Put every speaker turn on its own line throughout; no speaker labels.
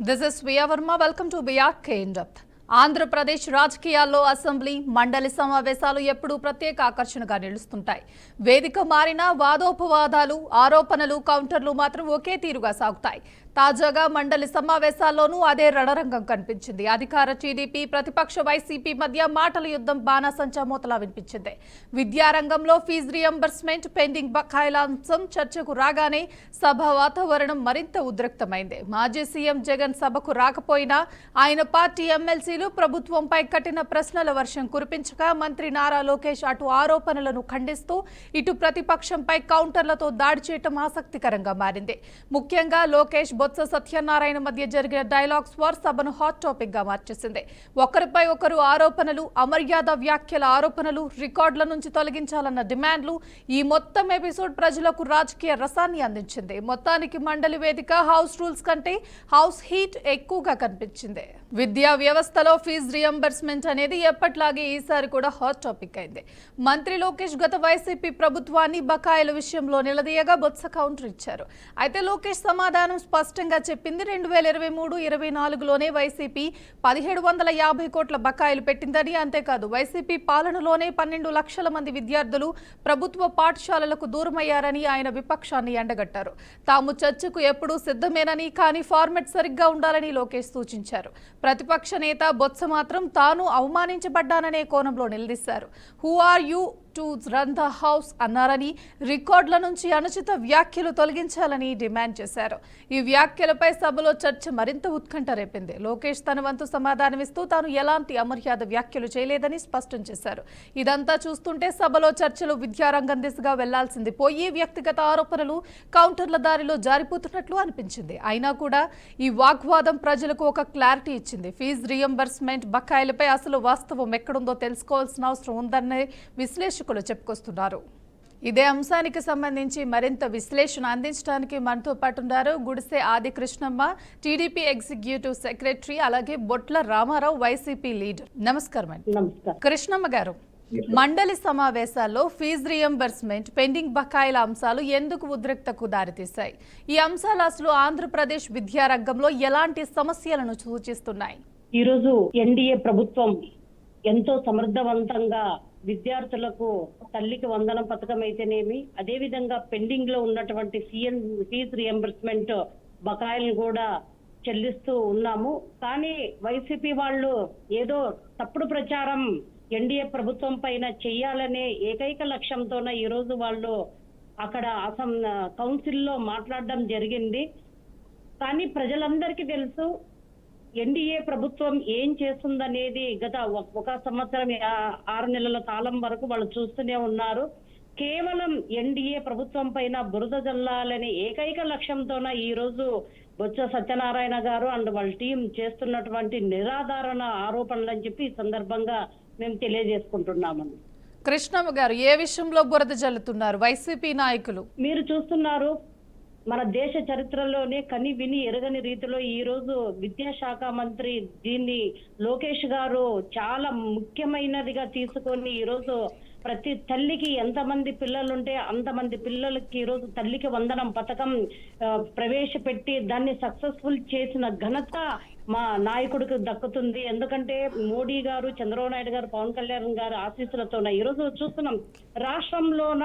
This is Via Verma. Welcome to BRK in depth. Andhra Pradesh రాజకీయాల్లో assembly మండలి సమావేశాలు ఎప్పుడూ ప్రత్యేక ఆకర్షణగా నిలుస్తుంటాయి. వేదిక మారినా వాదోపవాదాలు, ఆరోపణలు, కౌంటర్లు మాత్రం ఒకే తీరుగా సాగుతాయి. తాజాగా మండలి సమావేశాల్లోనూ అదే రణరంగం కనిపించింది. అధికార టీడీపీ, ప్రతిపక్ష వైసీపీ మధ్య మాటల యుద్ధం బాణాసంచా మూతలా వినిపించింది. విద్యారంగంలో ఫీజు రియంబర్స్మెంట్ పెండింగ్ బకాయిల అంశం చర్చకు రాగానే సభ వాతావరణం మరింత ఉద్రిక్తమైంది. మాజీ సీఎం జగన్ సభకు రాకపోయినా ఆయన పార్టీ ఎమ్మెల్సీ ప్రభుత్వంపై కఠిన ప్రశ్నల వర్షం కురిపించగా మంత్రి నారా లోకేష్ అటు ఆరోపణలను ఖండిస్తూ ఇటు ప్రతిపక్షంపై కౌంటర్లతో దాడి చేయడం ఆసక్తికరంగా మారింది. ముఖ్యంగా లోకేష్, బొత్స సత్యనారాయణ మధ్య జరిగిన డైలాగ్స్ వార్ సభను హాట్ టాపిక్ గా మార్చేసింది. ఒకరిపై ఒకరు ఆరోపణలు, అమర్యాద వ్యాఖ్యల ఆరోపణలు, రికార్డుల నుంచి తొలగించాలన్న డిమాండ్లు, ఈ మొత్తం ఎపిసోడ్ ప్రజలకు రాజకీయ రసాన్ని అందించింది. మొత్తానికి మండలి వేదిక హౌస్ రూల్స్ కంటే హౌస్ హీట్ ఎక్కువగా కనిపించింది. విద్యా వ్యవస్థలో ఫీజు రియంబర్స్మెంట్ అనేది ఎప్పట్లాగే ఈసారి కూడా హాట్ టాపిక్ అయింది. మంత్రి లోకేష్ గత వైసీపీ ప్రభుత్వాన్ని బకాయిల విషయంలో నిలదీయగా బొత్స కౌంటర్ ఇచ్చారు. అయితే లోకేష్ సమాధానం స్పష్టంగా చెప్పింది. 2023-24లోనే వైసీపీ 1750 కోట్ల బకాయిలు పెట్టిందని, అంతేకాదు వైసీపీ పాలనలోనే 12 లక్షల మంది విద్యార్థులు ప్రభుత్వ పాఠశాలలకు దూరమయ్యారని ఆయన విపక్షాన్ని ఎండగట్టారు. తాము చర్చకు ఎప్పుడూ సిద్ధమేనని, కానీ ఫార్మెట్ సరిగ్గా ఉండాలని లోకేష్ సూచించారు. ప్రతిపక్ష నేత బొత్స మాత్రం తాను అవమానించబడ్డాననే కోణంలో నిలదీశారు. Who are you to run the house అన్నారని, రికార్డుల నుంచి అనుచిత వ్యాఖ్యలు తొలగించాలని డిమాండ్ చేశారు. ఈ వ్యాఖ్యలపై సభలో చర్చ మరింత ఉత్కంఠ రేపింది. లోకేష్ తన వంతు సమాధానమిస్తూ తాను ఎలాంటి అమర్యాద వ్యాఖ్యలు చేయలేదని స్పష్టం చేశారు. ఇదంతా చూస్తుంటే సభలో చర్చలు విద్యారంగం దిశగా వెళ్లాల్సింది పోయి వ్యక్తిగత ఆరోపణలు, కౌంటర్ల దారిలో జారిపోతున్నట్లు అనిపించింది. అయినా కూడా ఈ వాగ్వాదం ప్రజలకు ఒక క్లారిటీ ఇచ్చింది. ఫీజు రియంబర్స్మెంట్ బకాయిలపై అసలు వాస్తవం ఎక్కడుందో తెలుసుకోవాల్సిన అవసరం ఉందనే విశ్లేషకులు చెప్పుకొస్తున్నారు. ఇదే అంశానికి సంబంధించి మరింత విశ్లేషణ అందించడానికి మనతో పాటు ఉన్నారు గుడిసె ఆది కృష్ణమ్మ, టీడీపీ ఎగ్జిక్యూటివ్ సెక్రటరీ, అలాగే బొట్ల రామారావు, వైసీపీ లీడర్. నమస్కారం అండి. కృష్ణమ్మ గారు, మండలి సమావేశాల్లో ఫీజు రియంబర్స్మెంట్, పెండింగ్ బకాయిల అంశాలు ఎందుకు ఉద్రిక్తకు దారితీశాయి? ఈ అంశాలు అసలు ఆంధ్రప్రదేశ్ విద్యారంగంలో ఎలాంటి సమస్యలను సూచిస్తున్నాయి?
ఈరోజు ఎన్డీఏ ప్రభుత్వం ఎంతో సమర్థవంతంగా విద్యార్థులకు తల్లికి వందనం పథకం అయితేనేమి, అదే విధంగా పెండింగ్ లో ఉన్నటువంటి ఫీజు రియంబర్స్మెంట్ బకాయిలను కూడా చెల్లిస్తూ ఉన్నాము. కానీ వైసీపీ వాళ్ళు ఏదో తప్పుడు ప్రచారం ఎన్డీఏ ప్రభుత్వం పైన చెయ్యాలనే ఏకైక లక్ష్యంతోన ఈ రోజు వాళ్ళు అక్కడ కౌన్సిల్లో మాట్లాడడం జరిగింది. కానీ ప్రజలందరికీ తెలుసు ఎన్డీఏ ప్రభుత్వం ఏం చేస్తుందనేది. గత 1 సంవత్సరం 6 నెలల కాలం వరకు వాళ్ళు చూస్తూనే ఉన్నారు. కేవలం ఎన్డీఏ ప్రభుత్వం పైన బురద జల్లాలనే ఏకైక లక్ష్యంతోన ఈ రోజు బొత్స సత్యనారాయణ గారు అండ్ వాళ్ళ టీం చేస్తున్నటువంటి నిరాధారణ ఆరోపణలు అని చెప్పి ఈ సందర్భంగా మేము తెలియజేసుకుంటున్నామని.
కృష్ణమ్మ గారు, ఏ విషయంలో బురద జల్లుతున్నారు వైసీపీ నాయకులు?
మీరు చూస్తున్నారు, మన దేశ చరిత్రలోనే కని విని ఎరగని రీతిలో ఈ రోజు విద్యాశాఖ మంత్రి దీన్ని లోకేష్ గారు చాలా ముఖ్యమైనదిగా తీసుకొని ఈ రోజు ప్రతి తల్లికి ఎంతమంది పిల్లలుంటే అంతమంది పిల్లలకి ఈ రోజు తల్లికి వందనం పథకం ప్రవేశపెట్టి దాన్ని సక్సెస్ఫుల్ చేసిన ఘనత మా నాయకుడికి దక్కుతుంది. ఎందుకంటే మోడీ గారు, చంద్రబాబు నాయుడు గారు, పవన్ కళ్యాణ్ గారు ఆశీస్సులతోన ఈ రోజు చూస్తున్నాం రాష్ట్రంలోన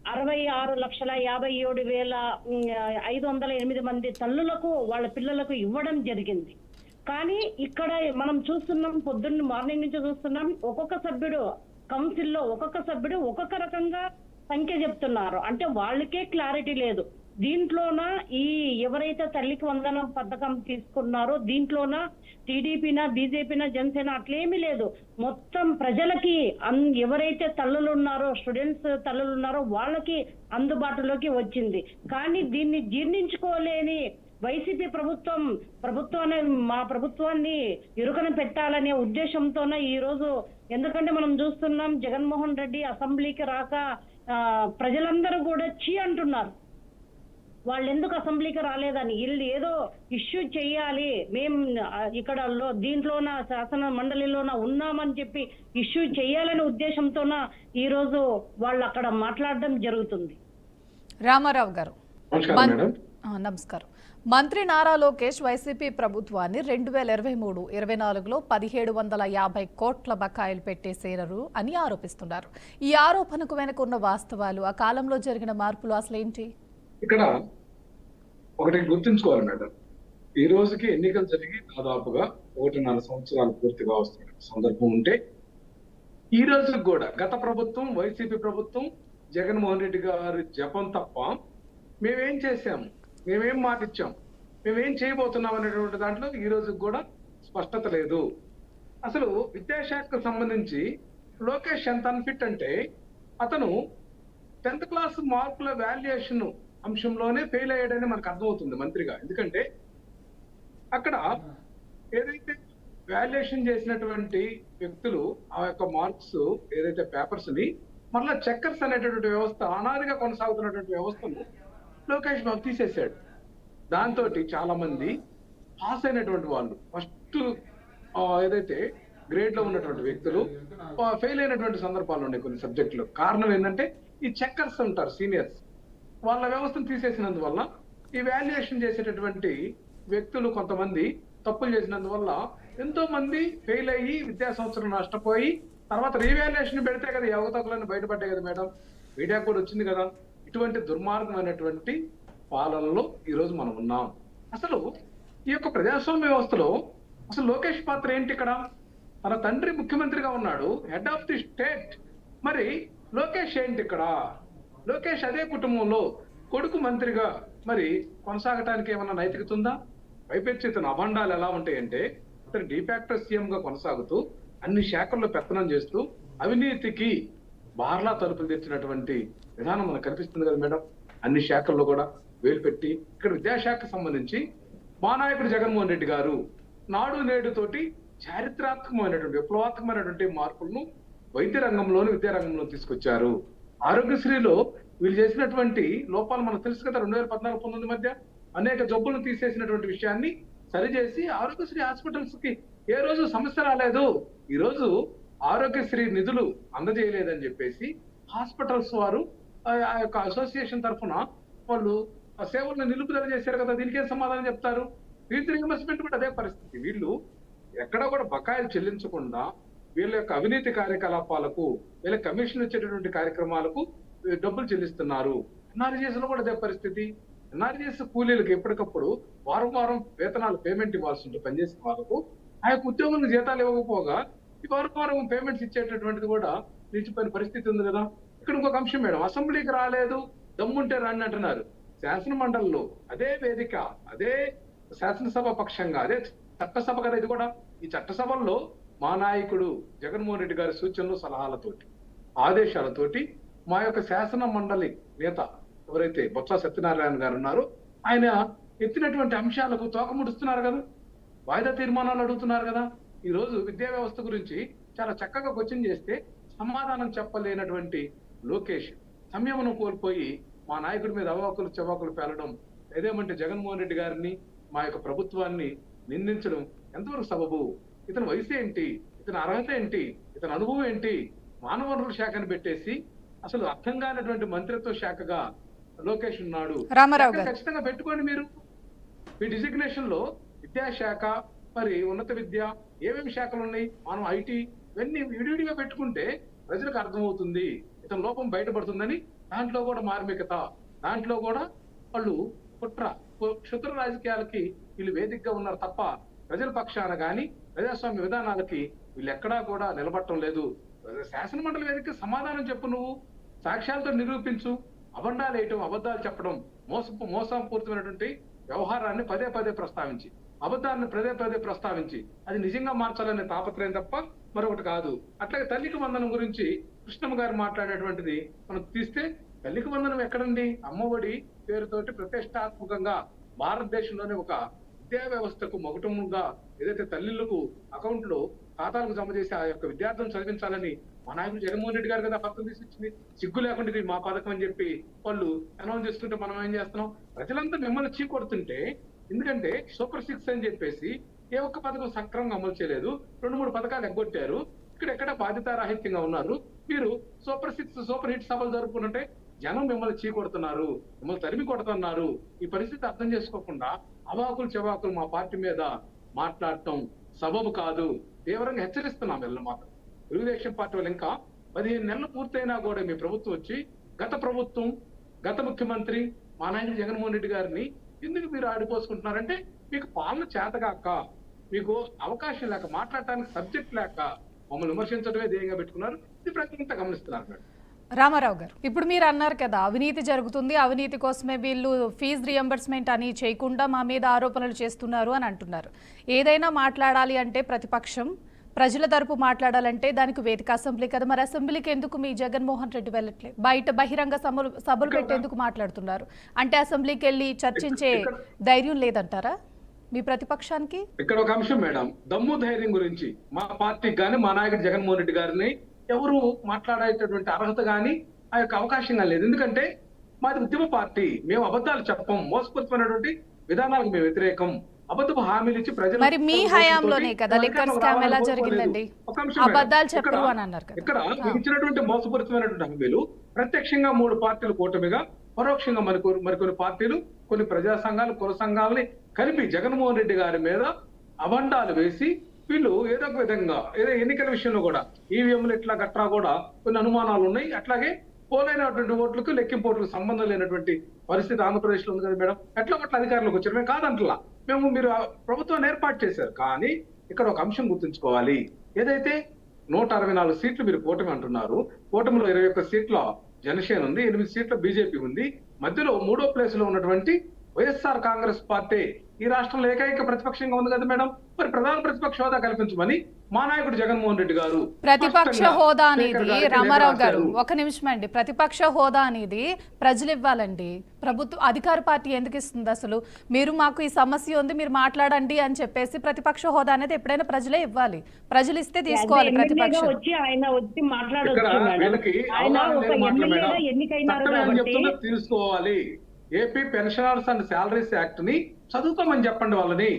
66,57,508 మంది తల్లులకు వాళ్ళ పిల్లలకు ఇవ్వడం జరిగింది. కానీ ఇక్కడ మనం చూస్తున్నాం, పొద్దున్న మార్నింగ్ నుంచి చూస్తున్నాం, ఒక్కొక్క సభ్యుడు కౌన్సిల్లో ఒక్కొక్క రకంగా సంఖ్య చెప్తున్నారు. అంటే వాళ్ళకే క్లారిటీ లేదు. దీంట్లోన ఈ ఎవరైతే తల్లికి వందనం పథకం తీసుకున్నారో దీంట్లోన టీడీపీనా, బీజేపీనా, జనసేన అట్లేమీ లేదు. మొత్తం ప్రజలకి ఎవరైతే తల్లులు ఉన్నారో, స్టూడెంట్స్ తల్లులు ఉన్నారో వాళ్ళకి అందుబాటులోకి వచ్చింది. కానీ దీన్ని జీర్ణించుకోలేని వైసీపీ మా ప్రభుత్వాన్ని ఇరుకన పెట్టాలనే ఉద్దేశంతోనే ఈ రోజు, ఎందుకంటే మనం చూస్తున్నాం జగన్మోహన్ రెడ్డి అసెంబ్లీకి రాక ప్రజలందరూ కూడా చీ అంటున్నారు. వాళ్ళు ఎందుకు అసెంబ్లీకి రాలేదని, వీళ్ళు ఏదో ఇష్యూ చెయ్యాలి, మేము ఇక్కడ దీంట్లోన శాసన మండలిలోన ఉన్నామని చెప్పి ఇష్యూ చెయ్యాలనే ఉద్దేశంతోన ఈ రోజు వాళ్ళు అక్కడ మాట్లాడడం జరుగుతుంది.
రామారావు గారు, నమస్కారం. మంత్రి నారా లోకేష్ వైసీపీ ప్రభుత్వాన్ని 2023-24లో 1750 కోట్ల బకాయిలు పెట్టేశారు అని ఆరోపిస్తున్నారు. ఈ ఆరోపణకు వెనుక ఉన్న వాస్తవాలు, ఆ కాలంలో జరిగిన మార్పులు అసలేంటి?
ఇక్కడ ఒకటి గుర్తుంచుకోవాలి మేడం, ఈ రోజుకి ఎన్నికలు జరిగి దాదాపుగా 1.5 సంవత్సరాలు పూర్తిగా వస్తున్న సందర్భం ఉంటే ఈ రోజుకి కూడా గత ప్రభుత్వం, వైసీపీ ప్రభుత్వం, జగన్మోహన్ రెడ్డి గారి జపం తప్ప మేమేం చేశాము, మేమేం మాట ఇచ్చాం, మేమేం చేయబోతున్నాం అనేటువంటి దాంట్లో ఈ రోజుకి కూడా స్పష్టత లేదు. అసలు విద్యాశాఖకు సంబంధించి లోకేష్ ఎంత అన్ఫిట్ అంటే అతను 10th క్లాస్ మార్కుల వాల్యుయేషన్ అంశంలోనే ఫెయిల్ అయ్యాడని మనకు అర్థమవుతుంది మంత్రిగా. ఎందుకంటే అక్కడ ఏదైతే వాల్యుయేషన్ చేసినటువంటి వ్యక్తులు ఆ యొక్క మార్క్స్ ఏదైతే పేపర్స్ ని మరలా చెక్కర్స్ అనేటటువంటి వ్యవస్థ అనాదిగా కొనసాగుతున్నటువంటి వ్యవస్థను లోకేష్ బాబు తీసేశాడు. దాంతో చాలా మంది పాస్ అయినటువంటి వాళ్ళు ఫస్ట్ ఏదైతే గ్రేడ్ లో ఉన్నటువంటి వ్యక్తులు ఫెయిల్ అయినటువంటి సందర్భాలు ఉన్నాయి కొన్ని సబ్జెక్టులు. కారణం ఏంటంటే ఈ చెక్కర్స్ ఉంటారు సీనియర్స్, వాళ్ళ వ్యవస్థను తీసేసినందువల్ల ఈ వాల్యుయేషన్ చేసేటటువంటి వ్యక్తులు కొంతమంది తప్పులు చేసినందువల్ల ఎంతో మంది ఫెయిల్ అయ్యి విద్యా సంవత్సరం నష్టపోయి తర్వాత రీవాల్యుయేషన్ పెడితే కదా ఈ అవకతవకలన్నీ బయటపడ్డాయి కదా మేడం, మీడియా కూడా వచ్చింది కదా. ఇటువంటి దుర్మార్గమైనటువంటి పాలనలో ఈ రోజు మనం ఉన్నాం. అసలు ఈ యొక్క ప్రజాస్వామ్య వ్యవస్థలో అసలు లోకేష్ పాత్ర ఏంటి? ఇక్కడ తన తండ్రి ముఖ్యమంత్రిగా ఉన్నాడు, హెడ్ ఆఫ్ ది స్టేట్. మరి లోకేష్ ఏంటి ఇక్కడ? లోకేష్ అదే కుటుంబంలో కొడుకు మంత్రిగా మరి కొనసాగటానికి ఏమన్నా నైతికత ఉందా? పైపెచ్చి ఇతను అభండాలు ఎలా ఉంటాయంటే ఇతను డిఫాక్టో సీఎం గా కొనసాగుతూ అన్ని శాఖల్లో పెత్తనం చేస్తూ అవినీతికి బార్లా తలుపులు తెచ్చినటువంటి విధానం మనకు కనిపిస్తుంది కదా మేడం. అన్ని శాఖల్లో కూడా వేలు పెట్టి ఇక్కడ విద్యాశాఖకు సంబంధించి మా నాయకుడు జగన్మోహన్ రెడ్డి గారు నాడు నేడు తోటి చారిత్రాత్మకమైనటువంటి విప్లవాత్మకమైనటువంటి మార్పులను వైద్య రంగంలోను విద్యా రంగంలో తీసుకొచ్చారు. ఆరోగ్యశ్రీలో వీళ్ళు చేసినటువంటి లోపాలు మనకు తెలుసు కదా. 2014-19 మధ్య అనేక జబ్బులను తీసేసినటువంటి విషయాన్ని సరిచేసి ఆరోగ్యశ్రీ హాస్పిటల్స్ కి ఏ రోజు సమస్య రాలేదు. ఈ రోజు ఆరోగ్యశ్రీ నిధులు అందజేయలేదని చెప్పేసి హాస్పిటల్స్ వారు ఆ యొక్క అసోసియేషన్ తరఫున వాళ్ళు సేవలను నిలుపుదల చేశారు కదా. దీనికి ఏం సమాధానం చెప్తారు? ఫీజు రీయింబర్స్మెంట్ కూడా అదే పరిస్థితి. వీళ్ళు ఎక్కడ కూడా బకాయిలు చెల్లించకుండా వీళ్ళ యొక్క అవినీతి కార్యకలాపాలకు, వీళ్ళ కమిషన్ ఇచ్చేటటువంటి కార్యక్రమాలకు డబ్బులు చెల్లిస్తున్నారు. ఎన్ఆర్జీఎస్ లో కూడా అదే పరిస్థితి. ఎన్ఆర్జీఎస్ కూలీలకు ఎప్పటికప్పుడు వారం వారం వేతనాలు పేమెంట్ ఇవ్వాల్సి ఉంటుంది. పనిచేసిన వాళ్ళకు ఆ యొక్క ఉద్యోగులకు జీతాలు ఇవ్వకపోగా ఈ వారం వారం పేమెంట్స్ ఇచ్చేటటువంటిది కూడా నిలిచిపోయిన పరిస్థితి ఉంది కదా. ఇక్కడ ఇంకొక అంశం మేడం, అసెంబ్లీకి రాలేదు, దమ్ముంటే రండి అంటున్నారు. శాసన మండలిలో అదే వేదిక, అదే శాసనసభ పక్షంగా, అదే చట్టసభ కదా ఇది కూడా. ఈ చట్టసభల్లో మా నాయకుడు జగన్మోహన్ రెడ్డి గారి సూచనలు, సలహాలతోటి, ఆదేశాలతోటి మా యొక్క శాసన మండలి నేత ఎవరైతే బొత్స సత్యనారాయణ గారు ఉన్నారో ఆయన ఎత్తినటువంటి అంశాలకు తోకముడుస్తున్నారు కదా, వాయిదా తీర్మానాలు అడుగుతున్నారు కదా. ఈ రోజు విద్యా వ్యవస్థ గురించి చాలా చక్కగా క్వశ్చన్ చేస్తే సమాధానం చెప్పలేనటువంటి లోకేష్ సంయమనం కోల్పోయి మా నాయకుడి మీద అవాకులు చవాకులు పేలడం, ఏదేమంటే జగన్మోహన్ రెడ్డి గారిని, మా యొక్క ప్రభుత్వాన్ని నిందించడం ఎంతవరకు సబబు? ఇతని వయసు ఏంటి, ఇతని అర్హత ఏంటి, ఇతని అనుభవం ఏంటి? మానవ వనరుల శాఖను పెట్టేసి అసలు అర్థం కానటువంటి మంత్రిత్వ శాఖగా లోకేష్ ఉన్నాడు. ఖచ్చితంగా పెట్టుకోండి మీరు. మీ డిజిగ్నేషన్ లో విద్యాశాఖ, మరి ఉన్నత విద్య, ఏమేమి శాఖలు ఉన్నాయి, మనం ఐటీ, ఇవన్నీ విడివిడిగా పెట్టుకుంటే ప్రజలకు అర్థమవుతుంది, ఇతని లోపం బయటపడుతుందని. దాంట్లో కూడా మార్మికత, దాంట్లో కూడా వాళ్ళు క్షుద్ర రాజకీయాలకి వీళ్ళు వేదికగా ఉన్నారు తప్ప ప్రజల పక్షాన గాని ప్రజాస్వామ్య విధానాలకి వీళ్ళు ఎక్కడా కూడా నిలబడటం లేదు. శాసన మండలి వేదిక సమాధానం చెప్పు, నువ్వు సాక్ష్యాలతో నిరూపించు. అబద్ధాలు వేయటం, అబద్ధాలు చెప్పడం, మోసపూరితమైనటువంటి వ్యవహారాన్ని పదే పదే ప్రస్తావించి, అబద్ధాన్ని పదే పదే ప్రస్తావించి అది నిజంగా మార్చాలనే తాపత్రయం తప్ప మరొకటి కాదు. అట్లాగే తల్లికి వందనం గురించి కృష్ణమ్మ గారు మాట్లాడేటువంటిది మనం తీస్తే, తల్లికి వందనం ఎక్కడండి? అమ్మఒడి పేరుతోటి ప్రతిష్టాత్మకంగా భారతదేశంలోనే ఒక విద్యా వ్యవస్థకు మొగటముగా ఏదైతే తల్లిళ్లకు అకౌంట్ లో ఖాతాలకు జమ చేసి ఆ యొక్క విద్యార్థులను చదివించాలని మా నాయకుడు జగన్మోహన్ రెడ్డి గారు కదా పథకం తీసుకొచ్చింది. సిగ్గు లేకుండా ఇది మా పథకం అని చెప్పి వాళ్ళు అనౌన్స్ చేస్తుంటే మనం ఏం చేస్తున్నాం? ప్రజలంతా మిమ్మల్ని చీకొడుతుంటే, ఎందుకంటే సూపర్ 6 అని చెప్పేసి ఏ ఒక్క పథకం సక్రమంగా అమలు చేయలేదు, 2-3 పథకాలు ఎగ్గొట్టారు. ఇక్కడ ఎక్కడ బాధ్యతారాహిత్యంగా ఉన్నారు. మీరు సూపర్ 6, సూపర్ హిట్ సభలు జరుపుకుంటే జనం మిమ్మల్ని చీకొడుతున్నారు, మిమ్మల్ని తరిమి కొడుతున్నారు. ఈ పరిస్థితి అర్థం చేసుకోకుండా అవాకులు చెవాకులు మా పార్టీ మీద మాట్లాడటం సబబు కాదు. తీవ్రంగా హెచ్చరిస్తున్నాం వీళ్ళని మాత్రం. తెలుగుదేశం పార్టీ వాళ్ళు ఇంకా 15 నెలలు పూర్తయినా కూడా మీ ప్రభుత్వం వచ్చి గత ప్రభుత్వం, గత ముఖ్యమంత్రి మా నాయకుడు జగన్మోహన్ రెడ్డి గారిని ఎందుకు మీరు ఆడిపోసుకుంటున్నారంటే మీకు పాలన చేతగాక, మీకు అవకాశం లేక, మాట్లాడటానికి సబ్జెక్ట్ లేక మమ్మల్ని విమర్శించడమే ధ్యేయంగా పెట్టుకున్నారు. ఇది ప్రజలంతా గమనిస్తున్నారు మేడం.
రామారావు గారు, ఇప్పుడు మీరు అన్నారు కదా అవినీతి జరుగుతుంది, అవినీతి కోసమే వీళ్ళు ఫీజు రియంబర్స్మెంట్ అని చేయకుండా మా మీద ఆరోపణలు చేస్తున్నారు అని అంటున్నారు. ఏదైనా మాట్లాడాలి అంటే ప్రతిపక్షం ప్రజల తరపు మాట్లాడాలంటే దానికి వేదిక అసెంబ్లీ కదా. మరి అసెంబ్లీకి ఎందుకు మీ జగన్మోహన్ రెడ్డి వెళ్ళట్లేదు? బయట బహిరంగ సభలు పెట్టేందుకు మాట్లాడుతున్నారు అంటే అసెంబ్లీకి వెళ్ళి చర్చించే ధైర్యం లేదంటారా మీ ప్రతిపక్షానికి?
ఇక్కడ ఒక అంశం మేడం, దమ్ము ధైర్యం గురించి మా పార్టీకి కానీ మా నాయకుడు జగన్మోహన్ రెడ్డి గారిని ఎవరు మాట్లాడేటటువంటి అర్హత కానీ ఆ యొక్క అవకాశం కానీ లేదు. ఎందుకంటే మాది ఉద్యమ పార్టీ, మేము అబద్ధాలు చెప్పం, మోసపూరితమైనటువంటి విధానాలకు మేము వ్యతిరేకం, అబద్ధపు హామీలు ఇచ్చి ప్రజలు.
మరి మీ హయాంలోనే కదా లిక్కర్ స్కామ్ ఎలా జరిగిందండి? అబద్ధాలు చెప్పరు అని అన్నారు కదా.
ఇక్కడ ఇచ్చినటువంటి మోసపూరితమైనటువంటి హామీలు ప్రత్యక్షంగా 3 పార్టీలు కూటమిగా, పరోక్షంగా మరికొన్ని పార్టీలు, కొన్ని ప్రజా సంఘాలు, కుల సంఘాలని కలిపి జగన్మోహన్ రెడ్డి గారి మీద అబండాలు వేసి వీళ్ళు ఏదో ఒక విధంగా ఏదో ఎన్నికల విషయంలో కూడా ఈవీఎంలు ఇట్లా గట్రా కూడా కొన్ని అనుమానాలు ఉన్నాయి. అట్లాగే పోలైనటువంటి ఓట్లకు లెక్కింపు ఓట్లకు సంబంధం లేనటువంటి పరిస్థితి ఆంధ్రప్రదేశ్ లో ఉంది కదా మేడం. ఎట్లా పట్ల అధికారులకు వచ్చారు, మేము కాదంటలా, మీరు ప్రభుత్వాన్ని ఏర్పాటు చేశారు. కానీ ఇక్కడ ఒక అంశం గుర్తుంచుకోవాలి, ఏదైతే 164 సీట్లు మీరు కూటమి అంటున్నారు, కూటమిలో 21 సీట్ల జనసేన ఉంది, 8 సీట్ల బీజేపీ ఉంది, మధ్యలో 3వ ప్లేస్ లో ఉన్నటువంటి వైఎస్ఆర్ కాంగ్రెస్ పార్టీ ఈ రాష్ట్రంలో ఏకైక ప్రతిపక్షంగా ఉంది కదా మేడం. మరి ప్రధాన ప్రతిపక్ష హోదా కల్పించమని మా నాయకుడు జగన్మోహన్ రెడ్డి గారు
ప్రతిపక్ష హోదా అనేది, రామారావు గారు ఒక నిమిషం అండి, ప్రతిపక్ష హోదా అనేది ప్రజలు ఇవ్వాలండి. ప్రభుత్వం అధికార పార్టీ ఎందుకు ఇస్తుంది? అసలు మీరు మాకు ఈ సమస్య ఉంది మీరు మాట్లాడండి అని చెప్పేసి ప్రతిపక్ష హోదా అనేది ఎప్పుడైనా ప్రజలే ఇవ్వాలి. ప్రజలు ఇస్తే తీసుకోవాలి ప్రతిపక్షం.
తీసుకోవాలి. AP pensioners and salaries act ని చదువుతామని చెప్పండి వాళ్ళని,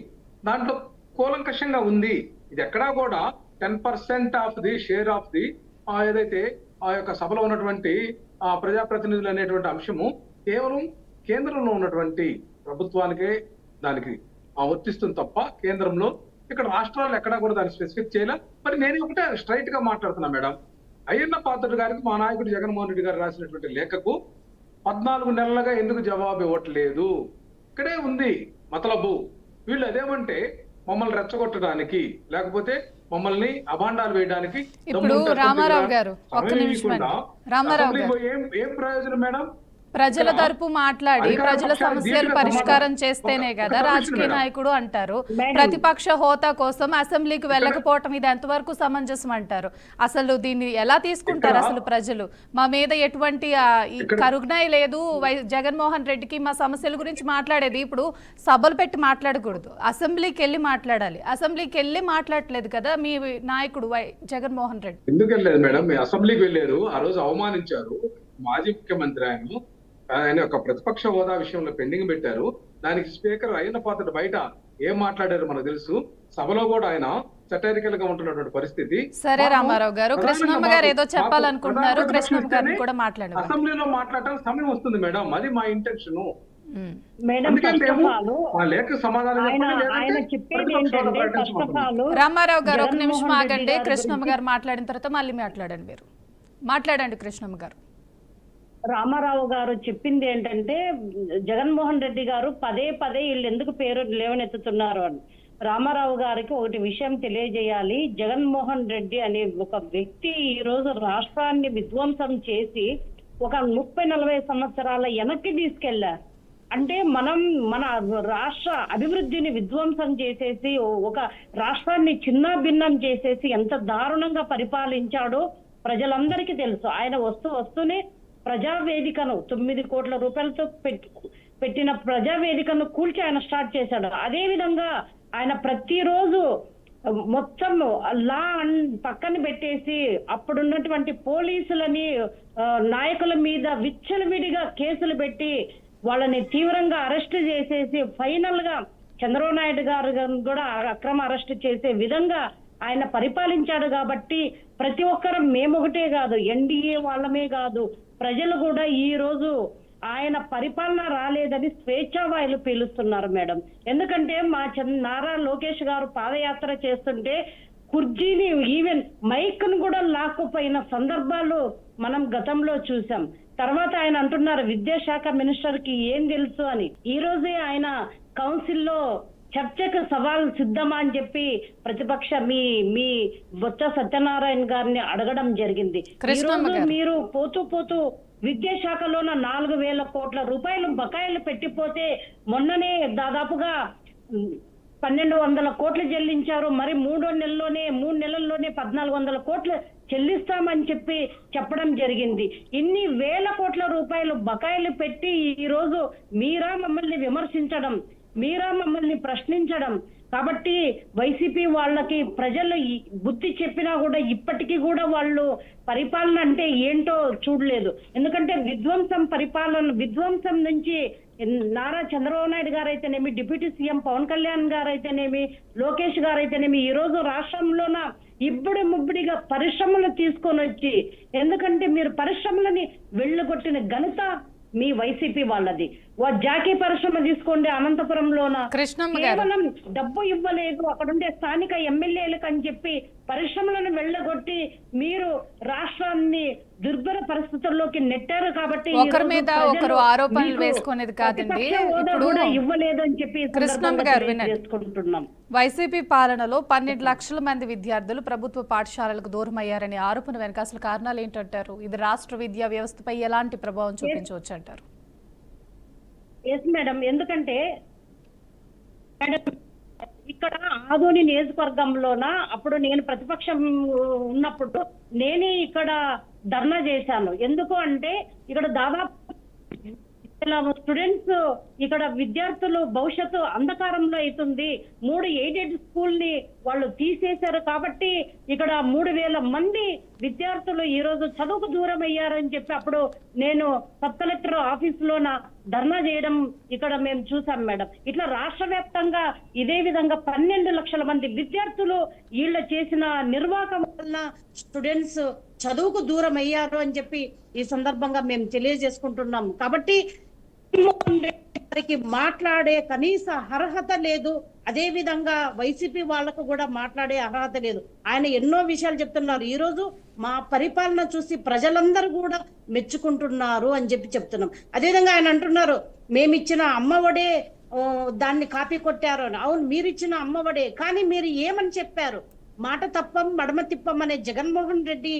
దాంట్లో కూలంకషంగా ఉంది. ఇది ఎక్కడా కూడా 10% of the share of the ఏదైతే ఆ యొక్క సభలో ఉన్నటువంటి ప్రజాప్రతినిధులు అనేటువంటి అంశము కేవలం కేంద్రంలో ఉన్నటువంటి ప్రభుత్వానికే దానికి వర్తిస్తుంది తప్ప కేంద్రంలో, ఇక్కడ రాష్ట్రాలు ఎక్కడా కూడా దాన్ని స్పెసిఫిక్ చేయలే. మరి నేను ఒకటే స్ట్రైట్ గా మాట్లాడుతున్నా మేడం, అయ్యన్న పాత్రుడు గారికి మా నాయకుడు జగన్మోహన్ రెడ్డి గారు రాసినటువంటి లేఖకు 14 నెలలుగా ఎందుకు జవాబు ఇవ్వట్లేదు? ఇక్కడే ఉంది మతలబు. వీళ్ళు అదేమంటే మమ్మల్ని రెచ్చగొట్టడానికి, లేకపోతే మమ్మల్ని అభాండాలు వేయడానికి.
ఇప్పుడు రామారావు గారు ఒక్క నిమిషం, రామారావు గారు
ఏం ప్రయోజనం మేడం?
ప్రజల తరపు మాట్లాడి ప్రజల సమస్యలు పరిష్కారం చేస్తేనే కదా రాజకీయ నాయకుడు అంటారు. ప్రతిపక్ష హోదా కోసం అసెంబ్లీకి వెళ్ళకపోవటం ఇది ఎంతవరకు సమంజసం అంటారు? అసలు దీన్ని ఎలా తీసుకుంటారు అసలు ప్రజలు? మా మీద ఎటువంటి కరుగ్నాయి లేదు, జగన్మోహన్ రెడ్డికి మా సమస్యల గురించి మాట్లాడేది. ఇప్పుడు సభలు పెట్టి మాట్లాడకూడదు, అసెంబ్లీకి వెళ్ళి మాట్లాడాలి. అసెంబ్లీకి వెళ్ళి మాట్లాడలేదు కదా మీ నాయకుడు జగన్మోహన్ రెడ్డి.
ఎందుకు వెళ్ళలేదు మేడం? మీ అసెంబ్లీకి వెళ్ళారు, ఆ రోజు అవమానించారు మాజీ ముఖ్యమంత్రి. ఆయన ఒక ప్రతిపక్ష హోదా విషయంలో పెండింగ్ పెట్టారు. దానికి స్పీకర్ అయ్యన్న పాత్రుడు బయట ఏం మాట్లాడారు మనకు తెలుసు. సభలో కూడా ఆయన సెటైరికల్ గా ఉంటున్నటువంటి పరిస్థితి.
సరే రామారావు గారు, కృష్ణమ్మ గారు ఏదో చెప్పాలనుకుంటున్నారు, కృష్ణమ్మ గారిని కూడా మాట్లాడారు.
అసెంబ్లీలో మాట్లాడటానికి సమయం వస్తుంది మేడం, అది మా ఇంటెన్షన్.
రామారావు గారు ఒక నిమిషం ఆగండి, కృష్ణమ్మ గారు మాట్లాడిన తర్వాత మళ్ళీ మాట్లాడండి. మీరు మాట్లాడండి కృష్ణమ్మ గారు.
రామారావు గారు చెప్పింది ఏంటంటే జగన్మోహన్ రెడ్డి గారు పదే వీళ్ళు ఎందుకు పేరు లేవనెత్తుతున్నారు అని. రామారావు గారికి ఒకటి విషయం తెలియజేయాలి. జగన్మోహన్ రెడ్డి అనే ఒక వ్యక్తి ఈ రోజు రాష్ట్రాన్ని విధ్వంసం చేసి ఒక 30-40 సంవత్సరాల వెనక్కి తీసుకెళ్లారు. అంటే మన రాష్ట్ర అభివృద్ధిని విధ్వంసం చేసేసి ఒక రాష్ట్రాన్ని చిన్నాభిన్నం చేసేసి ఎంత దారుణంగా పరిపాలించాడో ప్రజలందరికీ తెలుసు. ఆయన వస్తూనే ప్రజావేదికను 9 కోట్ల రూపాయలతో పెట్టిన ప్రజావేదికను కూల్చి ఆయన స్టార్ట్ చేశాడు. అదే విధంగా ఆయన ప్రతిరోజు మొత్తం లా పక్కన పెట్టేసి అప్పుడున్నటువంటి పోలీసులని నాయకుల మీద విచ్చలవిడిగా కేసులు పెట్టి వాళ్ళని తీవ్రంగా అరెస్ట్ చేసేసి ఫైనల్ గా చంద్రబాబు నాయుడు గారు కూడా అక్రమ అరెస్ట్ చేసే విధంగా ఆయన పరిపాలించాడు. కాబట్టి ప్రతి ఒక్కరం మేమొకటే కాదు, ఎన్డీఏ వాళ్ళమే కాదు, ప్రజలు కూడా ఈ రోజు ఆయన పరిపాలన రాలేదని స్వేచ్ఛావాయులు పీలుస్తున్నారు మేడం. ఎందుకంటే మా నారా లోకేష్ గారు పాదయాత్ర చేస్తుంటే కుర్చీని ఈవెన్ మైక్ ను కూడా లాక్కుపోయిన సందర్భాలు మనం గతంలో చూసాం. తర్వాత ఆయన అంటున్నారు విద్యాశాఖ మినిస్టర్ కి ఏం తెలుసు అని. ఈ రోజే ఆయన కౌన్సిల్లో చర్చకు సవాల్ సిద్ధమా అని చెప్పి ప్రతిపక్ష మీ బొత్స సత్యనారాయణ గారిని అడగడం జరిగింది. ఈ రోజు మీరు పోతూ విద్యాశాఖలోన 4,000 కోట్ల రూపాయలు బకాయిలు పెట్టిపోతే మొన్ననే దాదాపుగా 1,200 కోట్లు చెల్లించారు. మరి 3 నెలల్లోనే 1,400 కోట్లు చెల్లిస్తామని చెప్పడం జరిగింది. ఇన్ని వేల కోట్ల రూపాయలు బకాయిలు పెట్టి ఈ రోజు మీరా మమ్మల్ని విమర్శించడం, మీరా మమ్మల్ని ప్రశ్నించడం. కాబట్టి వైసీపీ వాళ్ళకి ప్రజలు బుద్ధి చెప్పినా కూడా ఇప్పటికీ కూడా వాళ్ళు పరిపాలన అంటే ఏంటో చూడలేదు. ఎందుకంటే విధ్వంసం నుంచి నారా చంద్రబాబు నాయుడు గారు అయితేనేమి, డిప్యూటీ సీఎం పవన్ కళ్యాణ్ గారు అయితేనేమి, లోకేష్ గారు అయితేనేమి ఈ రోజు రాష్ట్రంలోన ముబ్బడిగా పరిశ్రమలు తీసుకొని వచ్చి, ఎందుకంటే మీరు పరిశ్రమలని వెళ్ళగొట్టిన ఘనత మీ వైసీపీ వాళ్ళది. జాకీ పరిశ్రమ తీసుకోండి అనంతపురంలోన, కేవలం డబ్బు ఇవ్వలేదు అక్కడుండే స్థానిక ఎమ్మెల్యేలకు అని చెప్పి పరిశ్రమలను వెళ్ళగొట్టి మీరు రాష్ట్రాన్ని దుర్భర పరిస్థితుల్లోకి నెట్టారు. కాబట్టి
ఒకరి మీద ఒకరు ఆరోపణలు వేసుకునేది కాదండి.
ఇవ్వలేదు అని చెప్పి
కృష్ణమ్మ గారు వినండి. వైసీపీ పాలనలో 12 లక్షల మంది విద్యార్థులు ప్రభుత్వ పాఠశాలలకు దూరం అయ్యారని ఆరోపణ వెనక అసలు కారణాలు ఏంటంటారు? ఇది రాష్ట్ర విద్యా వ్యవస్థపై ఎలాంటి ప్రభావం చూపించవచ్చు అంటారు?
ఎస్ మేడం, ఎందుకంటే ఇక్కడ ఆదోని నియోజకవర్గంలోన అప్పుడు నేను ప్రతిపక్షం ఉన్నప్పుడు నేనే ఇక్కడ ధర్నా చేశాను. ఎందుకు అంటే ఇక్కడ దాదాపు స్టూడెంట్స్, ఇక్కడ విద్యార్థులు భవిష్యత్తు అంధకారంలో అవుతుంది. 3 ఎయిడెడ్ స్కూల్ ని వాళ్ళు తీసేశారు. కాబట్టి ఇక్కడ 3,000 మంది విద్యార్థులు ఈ రోజు చదువుకు దూరం అయ్యారని చెప్పి అప్పుడు నేను సబ్ కలెక్టర్ ఆఫీస్ లోన ధర్నా చేయడం ఇక్కడ మేము చూసాం మేడం. ఇట్లా రాష్ట్ర వ్యాప్తంగా ఇదే విధంగా 12 లక్షల మంది విద్యార్థులు వీళ్ళ చేసిన నిర్వాహకం వల్ల స్టూడెంట్స్ చదువుకు దూరం అయ్యారు అని చెప్పి ఈ సందర్భంగా మేము తెలియజేసుకుంటున్నాం. కాబట్టి వారికి మాట్లాడే కనీస అర్హత లేదు. అదే విధంగా వైసీపీ వాళ్లకు కూడా మాట్లాడే అర్హత లేదు. ఆయన ఎన్నో విషయాలు చెప్తున్నారు. ఈ రోజు మా పరిపాలన చూసి ప్రజలందరూ కూడా మెచ్చుకుంటున్నారు అని చెప్తున్నాం. అదేవిధంగా ఆయన అంటున్నారు మేమిచ్చిన అమ్మఒడే దాన్ని కాపీ కొట్టారు అని. అవును, మీరిచ్చిన అమ్మఒడే, కానీ మీరు ఏమని చెప్పారు? మాట తప్పం మడమ తిప్పం అనే జగన్మోహన్ రెడ్డి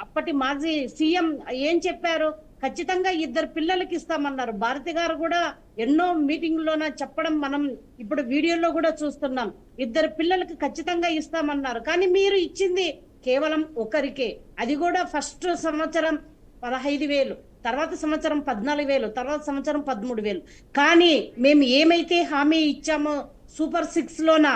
అప్పటి మాజీ సీఎం ఏం చెప్పారు? ఖచ్చితంగా 2 పిల్లలకి ఇస్తామన్నారు. భారతి గారు కూడా ఎన్నో మీటింగ్లోన చెప్పడం మనం ఇప్పుడు వీడియోలో కూడా చూస్తున్నాం. 2 పిల్లలకి ఖచ్చితంగా ఇస్తామన్నారు. కానీ మీరు ఇచ్చింది కేవలం ఒకరికే. అది కూడా ఫస్ట్ సంవత్సరం 15,000, తర్వాత సంవత్సరం 14,000, తర్వాత సంవత్సరం 13,000. కానీ మేము ఏమైతే హామీ ఇచ్చామో సూపర్ 6 లోన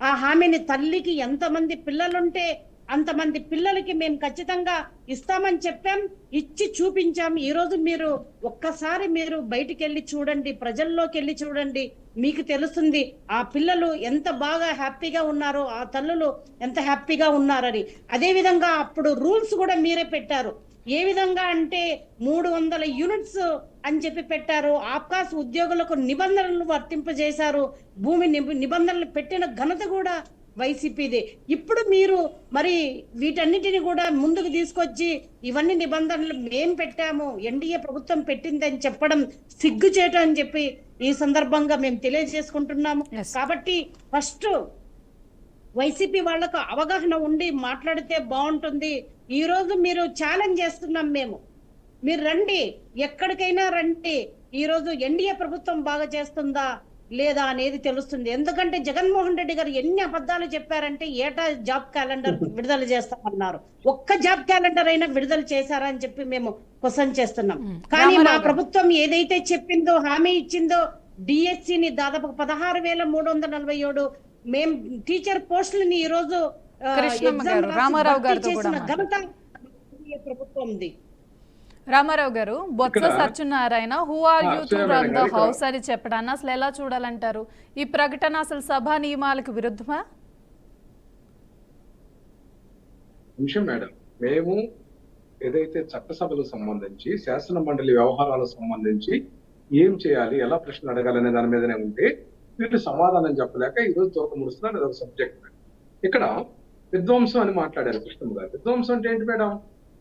ఆ హామీని తల్లికి ఎంతమంది పిల్లలుంటే అంతమంది పిల్లలకి మేము ఖచ్చితంగా ఇస్తామని చెప్పాం, ఇచ్చి చూపించాం. ఈ రోజు మీరు ఒక్కసారి మీరు బయటికి వెళ్ళి చూడండి, ప్రజల్లోకి వెళ్ళి చూడండి, మీకు తెలుస్తుంది ఆ పిల్లలు ఎంత బాగా హ్యాపీగా ఉన్నారో, ఆ తల్లులు ఎంత హ్యాపీగా ఉన్నారని. అదే విధంగా అప్పుడు రూల్స్ కూడా మీరే పెట్టారు. ఏ విధంగా అంటే 300 యూనిట్స్ అని చెప్పి పెట్టారు. ఆప్కాస్ ఉద్యోగులకు నిబంధనలు వర్తింపజేశారు. భూమి నిబంధనలు పెట్టిన ఘనత కూడా వైసీపీదే. ఇప్పుడు మీరు మరి వీటన్నిటిని కూడా ముందుకు తీసుకొచ్చి ఇవన్నీ నిబంధనలు మేం పెట్టాము, ఎన్డీఏ ప్రభుత్వం పెట్టిందని చెప్పడం సిగ్గుచేటు అని చెప్పి ఈ సందర్భంగా మేము తెలియజేసుకుంటున్నాము. కాబట్టి ఫస్ట్ వైసీపీ వాళ్లకు అవగాహన ఉండి మాట్లాడితే బాగుంటుంది. ఈ రోజు మీరు ఛాలెంజ్ చేస్తున్నాం మేము, మీరు రండి, ఎక్కడికైనా రండి. ఈ రోజు ఎన్డీఏ ప్రభుత్వం బాగా చేస్తుందా లేదా అనేది తెలుస్తుంది. ఎందుకంటే జగన్మోహన్ రెడ్డి గారు ఎన్ని అబద్ధాలు చెప్పారంటే ఏటా జాబ్ క్యాలెండర్ విడుదల చేస్తామన్నారు. ఒక్క జాబ్ క్యాలెండర్ అయినా విడుదల చేశారా అని చెప్పి మేము క్వశ్చన్ చేస్తున్నాం. కానీ మా ప్రభుత్వం ఏదైతే చెప్పిందో, హామీ ఇచ్చిందో, డిఎస్సిని దాదాపు 16,347 మేం టీచర్ పోస్టులని ఈ రోజు ప్రభుత్వంది.
రామారావు గారు, Botsa Satyanarayana who are you to run the house అని చెప్పడాన్ని అసలు ఎలా చూడాలంటారు? ఈ ప్రకటన అసలు సభా నియమాలకు విరుద్ధమా?
నిమిషం మేడం, మేము ఏదైతే చట్టసభలకు సంబంధించి శాసన మండలి వ్యవహారాలకు సంబంధించి ఏం చేయాలి, ఎలా ప్రశ్నలు అడగాలనే దాని మీదనే ఉంటే వీళ్ళు సమాధానం చెప్పలేక ఈ రోజు తోక ముడుస్తున్నారు. అదొక సబ్జెక్ట్. ఇక్కడ విధ్వంసం అని మాట్లాడారు కృష్ణమ్మ గారు. విధ్వంసం అంటే ఏంటి మేడం?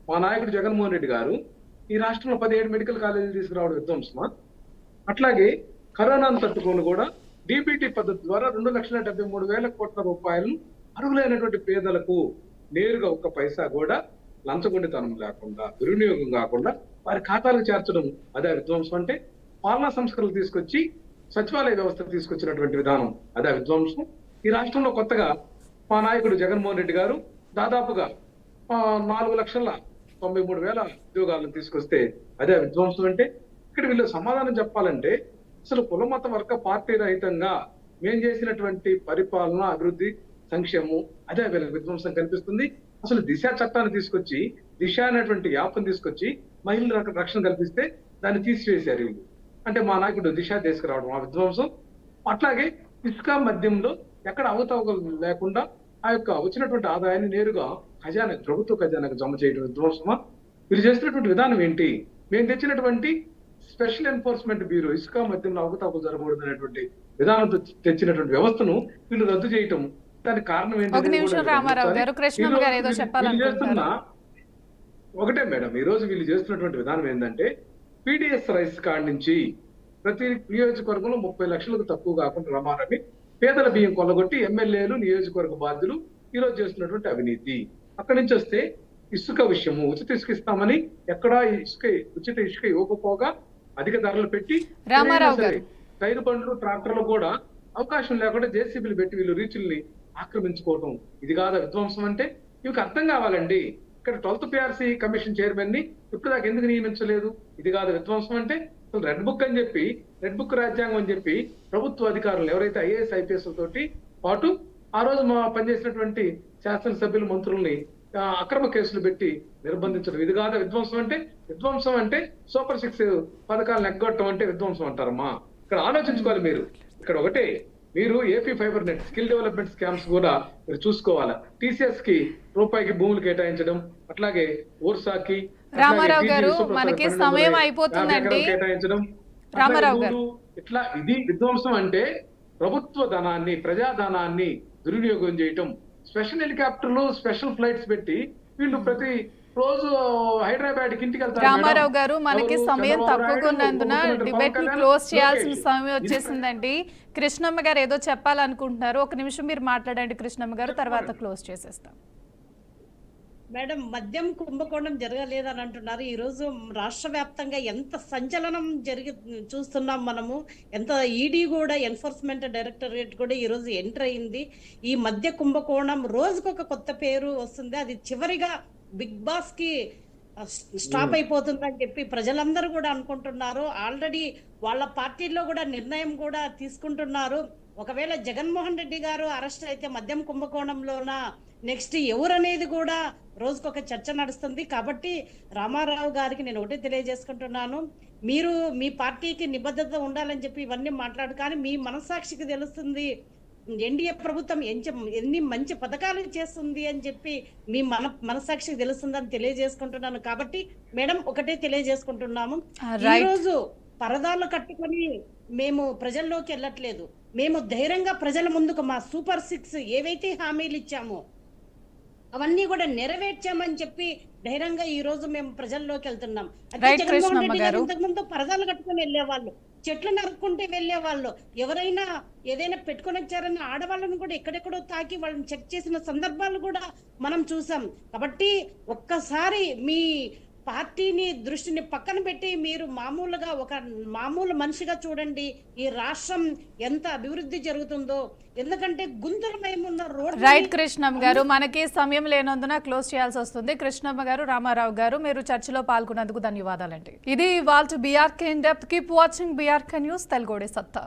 మా నాయకుడు జగన్మోహన్ రెడ్డి గారు ఈ రాష్ట్రంలో 17 మెడికల్ కాలేజీలు తీసుకురావడం విధ్వంసమా? అట్లాగే కరోనాను తట్టుకొని కూడా డిబిటీ పద్ధతి ద్వారా 2,73,000 కోట్ల రూపాయలను అర్హులైనటువంటి పేదలకు నేరుగా ఒక్క పైసా కూడా లంచగొండితనం లేకుండా, దుర్వినియోగం కాకుండా వారి ఖాతాలకు చేర్చడం అదే విధ్వంసం అంటే? పాలనా సంస్కరణలు తీసుకొచ్చి సచివాలయ వ్యవస్థ తీసుకొచ్చినటువంటి విధానం అదే విధ్వంసం. ఈ రాష్ట్రంలో కొత్తగా మా నాయకుడు జగన్మోహన్ రెడ్డి గారు దాదాపుగా 4,93,000 ఉద్యోగాలను తీసుకొస్తే అదే విధ్వంసం అంటే? ఇక్కడ వీళ్ళు సమాధానం చెప్పాలంటే అసలు కుల మత వర్గ పార్టీ రహితంగా మేం చేసినటువంటి పరిపాలన, అభివృద్ధి, సంక్షేమం అదే వీళ్ళకి విధ్వంసం కనిపిస్తుంది. అసలు దిశ చట్టాన్ని తీసుకొచ్చి, దిశ అనేటువంటి యాప్ను తీసుకొచ్చి మహిళలకు రక్షణ కల్పిస్తే దాన్ని తీసివేశారు వీళ్ళు. అంటే మా నాయకుడు దిశ తీసుకురావడం ఆ విధ్వంసం. అట్లాగే ఇసుక మద్యంలో ఎక్కడ అవకతవకలు లేకుండా ఆ యొక్క వచ్చినటువంటి ఆదాయాన్ని నేరుగా ఖజానా, ప్రభుత్వ ఖజానాకు జమ చేయడం విధ్వంసమా? వీళ్ళు చేస్తున్నటువంటి విధానం ఏంటి? మేము తెచ్చినటువంటి స్పెషల్ ఎన్ఫోర్స్మెంట్ బ్యూరో ఇసుక మద్యంలో అవకతవకలు జరగకూడదు అనేటువంటి విధానంతో తెచ్చినటువంటి వ్యవస్థను వీళ్ళు రద్దు చేయటం, దానికి కారణం ఏంటంటే ఒకటే మేడం, ఈ రోజు వీళ్ళు చేస్తున్నటువంటి విధానం ఏంటంటే పీడిఎస్ రైస్ కార్డ్ నుంచి ప్రతి నియోజకవర్గంలో 30 లక్షలకు తక్కువ కాకుండా రమారమి పేదల బియ్యం కొల్లగొట్టి ఎమ్మెల్యేలు, నియోజకవర్గ బాధ్యులు ఈ రోజు చేస్తున్నటువంటి అవినీతి. అక్కడి నుంచి వస్తే ఇసుక విషయము, ఉచిత ఇసుక ఇస్తామని ఎక్కడా ఉచిత ఇసుక ఇవ్వకపోగా అధిక ధరలు పెట్టి టైరు బండ్లు, ట్రాక్టర్లు కూడా అవకాశం లేకుండా జేసీబీలు పెట్టి వీళ్ళు రీచుల్ని ఆక్రమించుకోవటం, ఇది కాదా విధ్వంసం అంటే? ఇవి అర్థం కావాలండి. ఇక్కడ 12th PRC కమిషన్ చైర్మన్ ని ఇప్పుడు దాకా ఎందుకు నియమించలేదు? ఇది కాదు విధ్వంసం అంటే? అసలు రెడ్ బుక్ అని చెప్పి, రెడ్ బుక్ రాజ్యాంగం అని చెప్పి ప్రభుత్వ అధికారులు ఎవరైతే IAS, IPS తోటి పాటు ఆ రోజు మా పనిచేసినటువంటి శాసనసభ్యులు, మంత్రుల్ని అక్రమ కేసులు పెట్టి నిర్బంధించడం, ఇది కాదా విధ్వంసం అంటే? విధ్వంసం అంటే సూపర్ 6 పథకాలను ఎగ్గొట్టడం అంటే విధ్వంసం అంటారమ్మా? ఇక్కడ ఆలోచించుకోవాలి మీరు. ఇక్కడ ఒకటే, మీరు AP fibre net skill development scams కూడా మీరు చూసుకోవాలి. TCS కి రూపాయికి భూములు కేటాయించడం, అట్లాగే ఓర్సాకి
రామారావు గారు మనకి సమయం అయిపోతుందండి.
కేటాయించడం,
రామారావు గారు
ఇట్లా ఇది విధ్వంసం అంటే ప్రభుత్వ ధనాన్ని, ప్రజాధనాన్ని దుర్వినియోగం చేయటం. స్పెషల్ హెలికాప్టర్లు, స్పెషల్ ఫ్లైట్స్ పెట్టి వీళ్ళు ప్రతి రోజు హైదరాబాద్ కి ఇంటికి వెళ్తారు.
రామారావు గారు మనకి సమయం తక్కువగా ఉన్నందున డిబేట్ ని క్లోజ్ చేయాల్సిన సమయం వచ్చేసిందండి. కృష్ణమ్మ గారు ఏదో చెప్పాలనుకుంటున్నారు, ఒక నిమిషం మీరు మాట్లాడండి కృష్ణమ్మ గారు, తర్వాత క్లోజ్ చేసేస్తాం.
మేడం, మద్యం కుంభకోణం జరగలేదని అంటున్నారు. ఈ రోజు రాష్ట్ర వ్యాప్తంగా ఎంత సంచలనం చూస్తున్నాం మనము. ఎంత ఈడీ కూడా, ఎన్ఫోర్స్మెంట్ డైరెక్టరేట్ కూడా ఈ రోజు ఎంటర్ అయింది. ఈ మద్య కుంభకోణం రోజుకొక కొత్త పేరు వస్తుంది. అది చివరిగా బిగ్ బాస్ కి స్టాప్ అయిపోతుందని చెప్పి ప్రజలందరూ కూడా అనుకుంటున్నారు. ఆల్రెడీ వాళ్ళ పార్టీల్లో కూడా నిర్ణయం కూడా తీసుకుంటున్నారు. ఒకవేళ జగన్మోహన్ రెడ్డి గారు అరెస్ట్ అయితే మద్యం కుంభకోణంలోన నెక్స్ట్ ఎవరు అనేది కూడా రోజుకొక చర్చ నడుస్తుంది. కాబట్టి రామారావు గారికి నేను ఒకటే తెలియజేసుకుంటున్నాను, మీరు మీ పార్టీకి నిబద్ధత ఉండాలని చెప్పి ఇవన్నీ మాట్లాడు, కానీ మీ మనస్సాక్షికి తెలుస్తుంది ఎన్డీఏ ప్రభుత్వం ఎన్ని మంచి పథకాలు చేస్తుంది అని చెప్పి మీ మనస్సాక్షికి తెలుస్తుందని తెలియజేసుకుంటున్నాను. కాబట్టి మేడం ఒకటే తెలియజేసుకుంటున్నాము, ఈ రోజు పరదాలు కట్టుకొని మేము ప్రజల్లోకి వెళ్ళట్లేదు. మేము ధైర్యంగా ప్రజల ముందుకు మా సూపర్ 6 ఏవైతే హామీలు ఇచ్చామో అవన్నీ కూడా నెరవేర్చామని చెప్పి ధైర్యంగా ఈ రోజు మేము ప్రజల్లోకి వెళ్తున్నాం. జగన్మోహన్ రెడ్డి గారు ఇంతకుముందు పరదాలు కట్టుకొని వెళ్ళేవాళ్ళు, చెట్లు నరుక్కుంటే వెళ్ళేవాళ్ళు, ఎవరైనా ఏదైనా పెట్టుకొని వచ్చారన్న ఆడవాళ్ళను కూడా ఎక్కడెక్కడో తాకి వాళ్ళని చెక్ చేసిన సందర్భాలు కూడా మనం చూసాం. కాబట్టి ఒక్కసారి మీ పార్టీని దృష్టిని పక్కన పెట్టి మీరు మామూలుగా ఒక మామూలు మనిషిగా చూడండి ఈ రాష్ట్రం ఎంత అభివృద్ధి జరుగుతుందో. ఎందుకంటే గుంతలమయమున్న రోడ్.
రైట్ కృష్ణమ్మ గారు, మనకి సమయం లేనందున క్లోజ్ చేయాల్సి వస్తుంది. కృష్ణమ్మ గారు, రామారావు గారు, మీరు చర్చలో పాల్గొన్నందుకు ధన్యవాదాలండి. ఇది ఇవాల్టి BRK in depth. Keep watching BRK news, తెలుగుడే సత్తా.